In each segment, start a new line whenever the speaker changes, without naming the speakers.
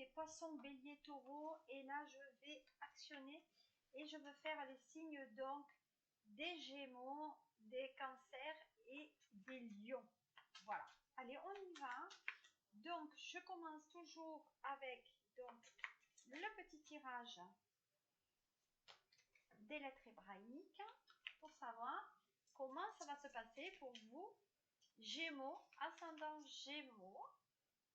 les poissons, bélier, taureau. Et là, je vais actionner et je veux faire les signes donc des gémeaux, des cancers et des lions. Voilà. Allez, on y va. Donc, je commence toujours avec donc, le petit tirage des lettres hébraïques pour savoir comment ça va se passer pour vous, Gémeaux, ascendant Gémeaux,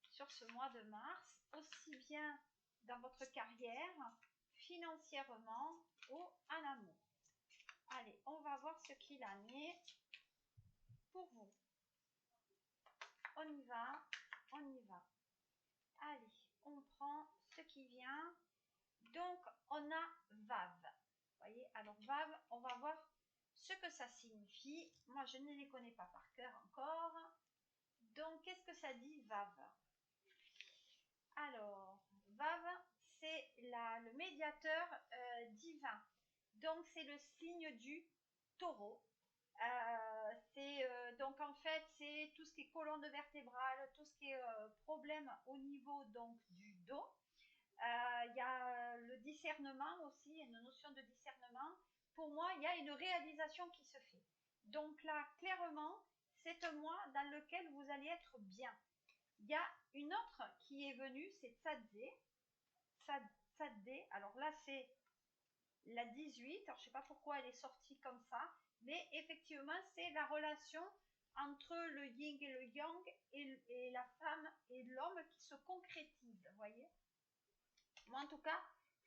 sur ce mois de mars, aussi bien dans votre carrière, financièrement ou en amour. Allez, on va voir ce qu'il en est pour vous. On y va, on y va. Allez, on prend ce qui vient. Donc, on a Vav. Vous voyez, alors Vav, on va voir ce que ça signifie. Moi, je ne les connais pas par cœur encore. Donc, qu'est-ce que ça dit Vav? Alors, Vav, c'est le médiateur divin. Donc, c'est le signe du taureau. Donc en fait, c'est tout ce qui est colonne vertébrale, tout ce qui est problème au niveau donc du dos. Il y a le discernement aussi, une notion de discernement. Pour moi, il y a une réalisation qui se fait. Donc là, clairement, c'est un mois dans lequel vous allez être bien. Il y a une autre qui est venue, c'est Tzadé. Tzadé, alors là, c'est la 18. Alors, je ne sais pas pourquoi elle est sortie comme ça. Mais effectivement, c'est la relation entre le yin et le yang et la femme et l'homme qui se concrétise, vous voyez. Moi, en tout cas,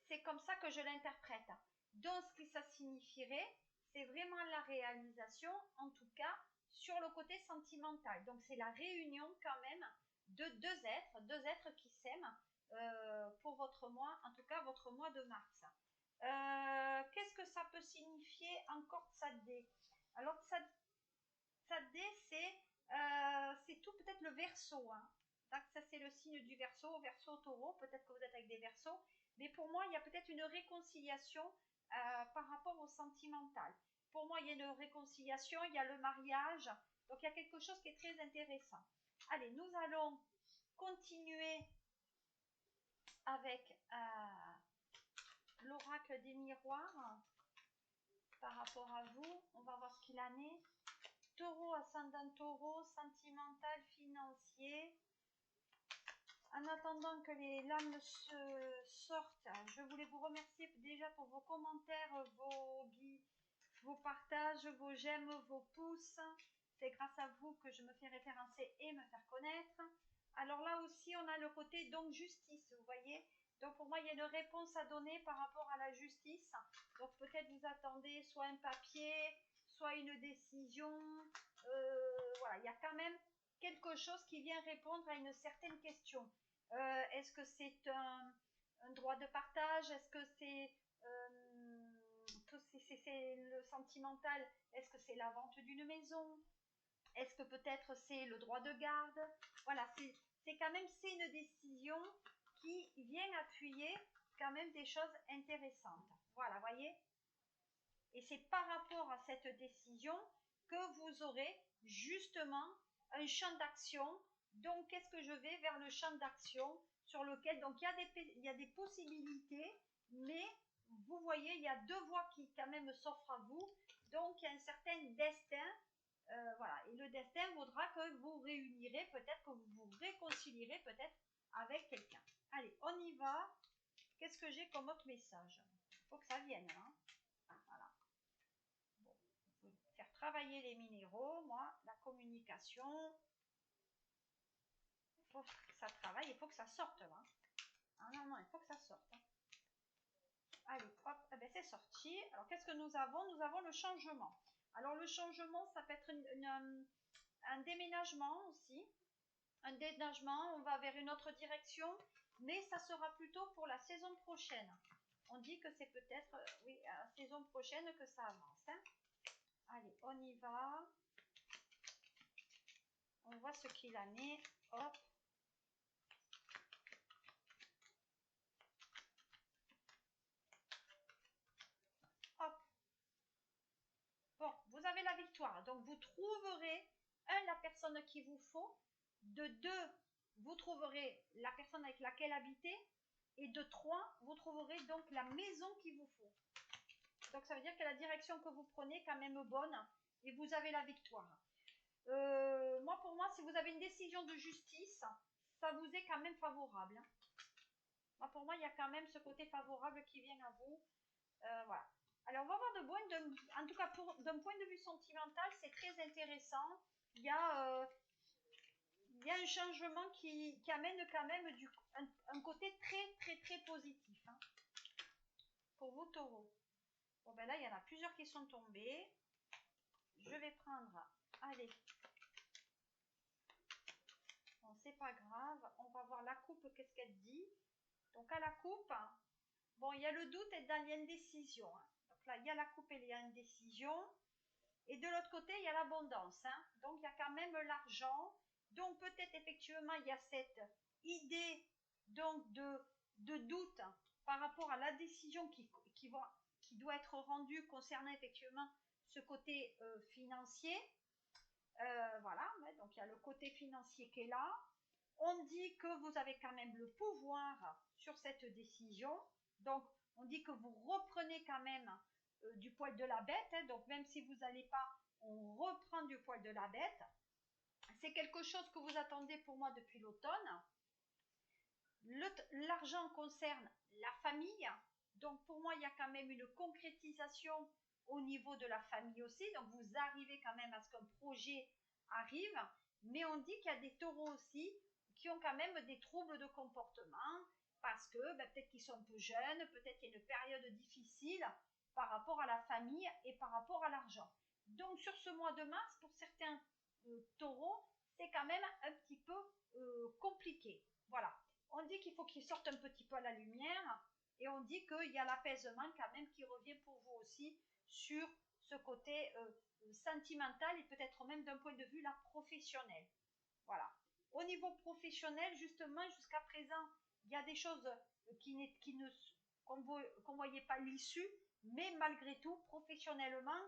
c'est comme ça que je l'interprète. Donc, ce que ça signifierait, c'est vraiment la réalisation, en tout cas, sur le côté sentimental. Donc, c'est la réunion quand même de deux êtres qui s'aiment pour votre mois, en tout cas, votre mois de mars. Qu'est-ce que ça peut signifier encore Tzadé? Alors Tzadé, c'est tout peut-être le Verseau. Hein. Donc ça c'est le signe du Verseau taureau, peut-être que vous êtes avec des Verseaux, mais pour moi il y a peut-être une réconciliation par rapport au sentimental. Pour moi il y a une réconciliation, il y a le mariage, donc il y a quelque chose qui est très intéressant. Allez, nous allons continuer avec l'oracle des miroirs par rapport à vous. On va voir ce qu'il en est. Taureau, ascendant taureau, sentimental, financier. En attendant que les lames se sortent, je voulais vous remercier déjà pour vos commentaires, vos partages, vos j'aime, vos pouces. C'est grâce à vous que je me fais référencer et me faire connaître. Alors là aussi, on a le côté donc justice, vous voyez. Donc pour moi, il y a une réponse à donner par rapport à la justice. Donc peut-être vous attendez soit un papier, soit une décision. Voilà, il y a quand même quelque chose qui vient répondre à une certaine question. Est-ce que c'est un droit de partage? Est-ce que c'est le sentimental? Est-ce que c'est la vente d'une maison? Est-ce que peut-être c'est le droit de garde? Voilà, c'est quand même une décision qui vient appuyer quand même des choses intéressantes. Voilà, voyez? Et c'est par rapport à cette décision que vous aurez justement un champ d'action. Donc, qu'est-ce que je vais vers le champ d'action sur lequel, donc il y a des possibilités, mais vous voyez, il y a deux voies qui quand même s'offrent à vous. Donc, il y a un certain destin. Voilà, et le destin voudra que vous réunirez, peut-être que vous vous réconcilierez peut-être avec quelqu'un. Allez, on y va. Qu'est-ce que j'ai comme autre message? Il faut que ça vienne. Hein. Voilà. Bon, il faut faire travailler les minéraux, moi, la communication. Il faut que ça travaille, il faut que ça sorte là. Ah non, il faut que ça sorte. Hein. Allez, hop, eh ben, c'est sorti. Alors, qu'est-ce que nous avons? Nous avons le changement. Alors, le changement, ça peut être un déménagement aussi. Un déménagement, on va vers une autre direction, mais ça sera plutôt pour la saison prochaine. On dit que c'est peut-être, oui, la saison prochaine que ça avance. Hein. Allez, on y va. On voit ce qu'il en est. Hop. Hop. Bon, vous avez la victoire. Donc, vous trouverez, la personne qu'il vous faut. De deux, vous trouverez la personne avec laquelle habiter. Et de 3, vous trouverez donc la maison qu'il vous faut. Donc ça veut dire que la direction que vous prenez est quand même bonne et vous avez la victoire. Pour moi, si vous avez une décision de justice, ça vous est quand même favorable. Pour moi, il y a quand même ce côté favorable qui vient à vous. Voilà. Alors, on va voir en tout cas, d'un point de vue sentimental, c'est très intéressant. Il y a un changement qui amène quand même un côté très, très, très positif. Hein, pour vous, taureaux. Bon, ben là, il y en a plusieurs qui sont tombés. Je vais prendre, allez. Bon, c'est pas grave. On va voir la coupe, qu'est-ce qu'elle dit. Donc, à la coupe, bon, il y a le doute et il y a une décision. Hein. Donc là, il y a la coupe et il y a une décision. Et de l'autre côté, il y a l'abondance. Hein. Donc, il y a quand même l'argent. Donc, peut-être effectivement, il y a cette idée donc, de doute par rapport à la décision qui doit être rendue concernant effectivement ce côté financier. Voilà, donc il y a le côté financier qui est là. On dit que vous avez quand même le pouvoir sur cette décision. Donc, on dit que vous reprenez quand même du poil de la bête. Hein, donc, même si vous n'allez pas, on reprend du poil de la bête. C'est quelque chose que vous attendez pour moi depuis l'automne. L'argent concerne la famille. Donc, pour moi, il y a quand même une concrétisation au niveau de la famille aussi. Donc, vous arrivez quand même à ce qu'un projet arrive. Mais on dit qu'il y a des taureaux aussi qui ont quand même des troubles de comportement parce que peut-être qu'ils sont un peu jeunes, peut-être qu'il y a une période difficile par rapport à la famille et par rapport à l'argent. Donc, sur ce mois de mars, pour certains taureaux, c'est quand même un petit peu compliqué. Voilà. On dit qu'il faut qu'ils sortent un petit peu à la lumière et on dit qu'il y a l'apaisement quand même qui revient pour vous aussi sur ce côté sentimental et peut-être même d'un point de vue là professionnel. Voilà. Au niveau professionnel, justement, jusqu'à présent, il y a des choses qu'on ne voyait pas l'issue, mais malgré tout, professionnellement,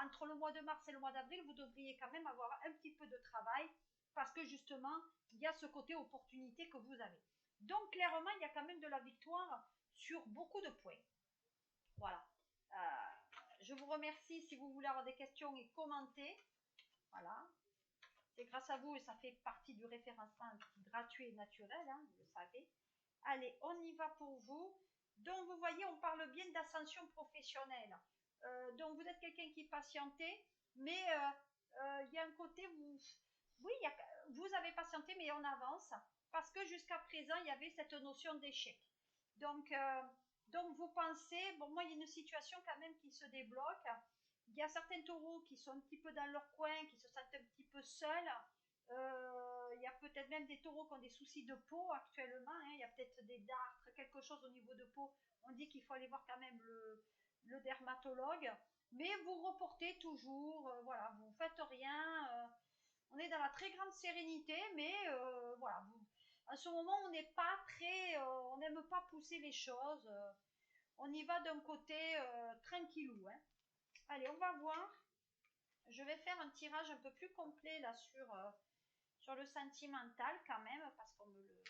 entre le mois de mars et le mois d'avril, vous devriez quand même avoir un petit peu de travail parce que justement, il y a ce côté opportunité que vous avez. Donc, clairement, il y a quand même de la victoire sur beaucoup de points. Voilà. Je vous remercie si vous voulez avoir des questions et commenter. Voilà. C'est grâce à vous et ça fait partie du référencement gratuit et naturel, hein, vous le savez. Allez, on y va pour vous. Donc, vous voyez, on parle bien d'ascension professionnelle. Donc, vous êtes quelqu'un qui patientait, mais il y a un côté, vous avez patienté, mais on avance, parce que jusqu'à présent, il y avait cette notion d'échec. Donc, vous pensez, bon, moi, il y a une situation quand même qui se débloque. Il y a certains taureaux qui sont un petit peu dans leur coin, qui se sentent un petit peu seuls. Il y a peut-être même des taureaux qui ont des soucis de peau actuellement. Hein. Il y a peut-être des dartres, quelque chose au niveau de peau. On dit qu'il faut aller voir quand même le dermatologue. Mais vous reportez toujours, voilà, vous ne faites rien. On est dans la très grande sérénité, mais voilà, à ce moment, on n'est pas très, on n'aime pas pousser les choses. On y va d'un côté tranquillou. Hein. Allez, on va voir. Je vais faire un tirage un peu plus complet là sur le sentimental quand même, parce qu'on me le...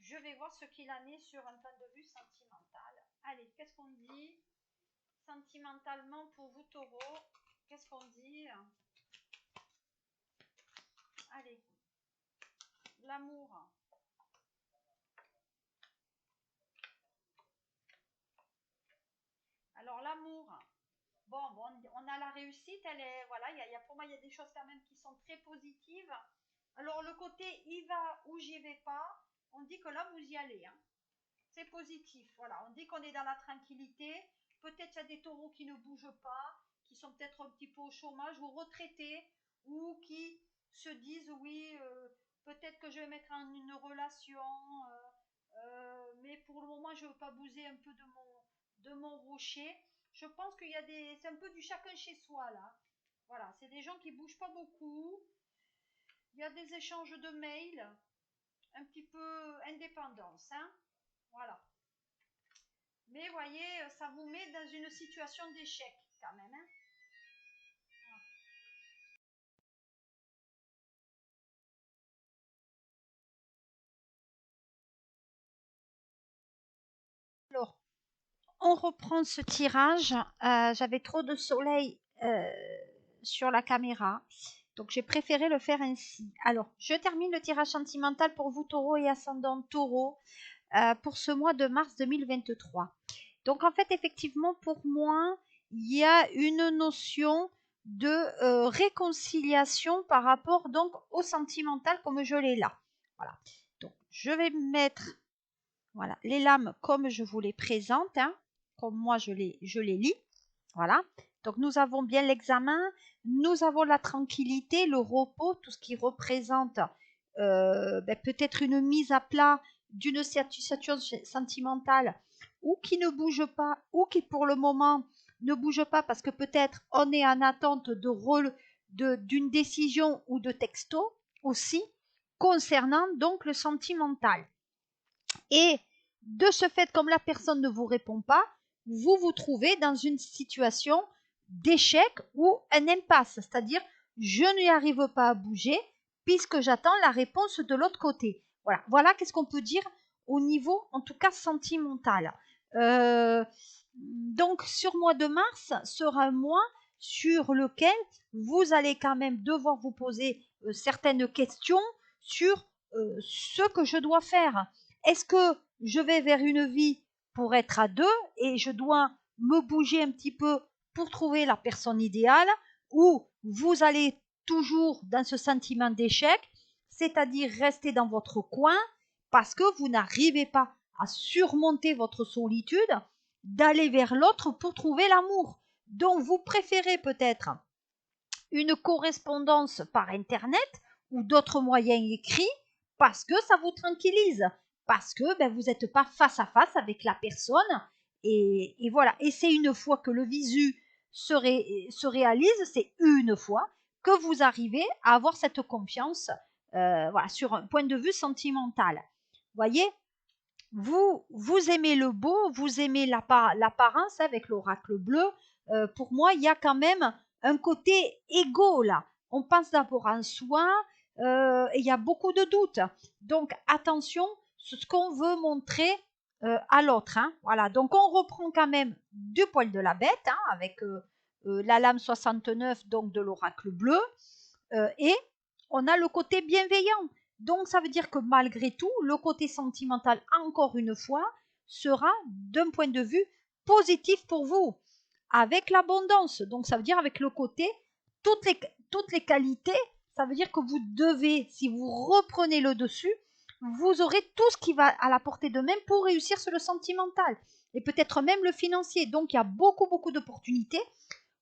Je vais voir ce qu'il en est sur un point de vue sentimental. Allez, qu'est-ce qu'on dit sentimentalement pour vous, taureaux? Qu'est-ce qu'on dit? Allez, l'amour. Alors, l'amour. Bon, on a la réussite, elle est, voilà, pour moi, il y a des choses quand même qui sont très positives. Alors, le côté y va ou j'y vais pas, on dit que là, vous y allez. Hein. C'est positif, voilà. On dit qu'on est dans la tranquillité. Peut-être qu'il y a des taureaux qui ne bougent pas, qui sont peut-être un petit peu au chômage ou retraités, ou qui se disent, oui, peut-être que je vais mettre en une relation, mais pour le moment, je ne veux pas bouger un peu de mon rocher. Je pense qu'il y a c'est un peu du chacun chez soi là. Voilà, c'est des gens qui bougent pas beaucoup. Il y a des échanges de mails, un petit peu indépendance, hein. Voilà. Mais voyez, ça vous met dans une situation d'échec quand même, hein. on reprend ce tirage. J'avais trop de soleil sur la caméra, donc j'ai préféré le faire ainsi. Alors, je termine le tirage sentimental pour vous, taureau et ascendant taureau, pour ce mois de mars 2023. Donc, en fait, effectivement, pour moi, il y a une notion de réconciliation par rapport donc au sentimental comme je l'ai là. Voilà. Donc, je vais mettre voilà, les lames comme je vous les présente, hein, comme moi je les lis. Voilà. Donc nous avons bien l'examen, nous avons la tranquillité, le repos, tout ce qui représente peut-être une mise à plat d'une situation sentimentale ou qui ne bouge pas ou qui pour le moment ne bouge pas parce que peut-être on est en attente d'une décision ou de texto aussi concernant donc le sentimental. Et de ce fait, comme la personne ne vous répond pas, vous vous trouvez dans une situation d'échec ou un impasse, c'est-à-dire je n'y arrive pas à bouger puisque j'attends la réponse de l'autre côté. Voilà qu'est-ce qu'on peut dire au niveau, en tout cas, sentimental. Donc, sur mois de mars sera un mois sur lequel vous allez quand même devoir vous poser certaines questions sur ce que je dois faire. Est-ce que je vais vers une vie pour être à deux et je dois me bouger un petit peu pour trouver la personne idéale, ou vous allez toujours dans ce sentiment d'échec, c'est-à-dire rester dans votre coin parce que vous n'arrivez pas à surmonter votre solitude, d'aller vers l'autre pour trouver l'amour. Donc vous préférez peut-être une correspondance par Internet ou d'autres moyens écrits parce que ça vous tranquillise, parce que vous n'êtes pas face à face avec la personne. Et voilà. Et c'est une fois que le visu se réalise, c'est une fois que vous arrivez à avoir cette confiance voilà, sur un point de vue sentimental. Voyez, vous aimez le beau, vous aimez l'apparence avec l'oracle bleu. Pour moi, il y a quand même un côté égo là. On pense d'abord en soi et il y a beaucoup de doutes. Donc attention, ce qu'on veut montrer à l'autre. Hein. Voilà. Donc on reprend quand même du poil de la bête hein, avec la lame 69 donc de l'oracle bleu et on a le côté bienveillant. Donc ça veut dire que malgré tout, le côté sentimental, encore une fois, sera d'un point de vue positif pour vous, avec l'abondance. Donc ça veut dire avec le côté, toutes les qualités, ça veut dire que vous devez, si vous reprenez le dessus, vous aurez tout ce qui va à la portée de main pour réussir sur le sentimental et peut-être même le financier. Donc il y a beaucoup d'opportunités,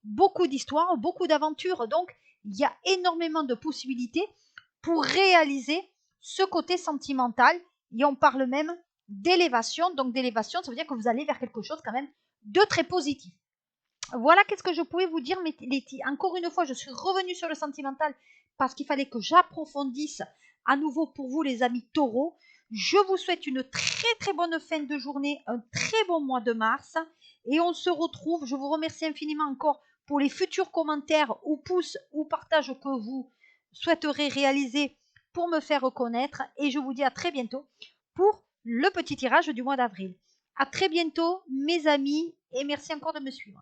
beaucoup d'histoires, beaucoup d'aventures. Donc il y a énormément de possibilités pour réaliser ce côté sentimental. Et on parle même d'élévation. Donc d'élévation, ça veut dire que vous allez vers quelque chose quand même de très positif. Voilà qu'est-ce que je pouvais vous dire, Letty. Encore une fois, je suis revenue sur le sentimental parce qu'il fallait que j'approfondisse à nouveau pour vous, les amis taureaux. Je vous souhaite une très bonne fin de journée, un très bon mois de mars. Et on se retrouve. Je vous remercie infiniment encore pour les futurs commentaires ou pouces ou partages que vous souhaiterez réaliser pour me faire reconnaître. Et je vous dis à très bientôt pour le petit tirage du mois d'avril. À très bientôt, mes amis, et merci encore de me suivre.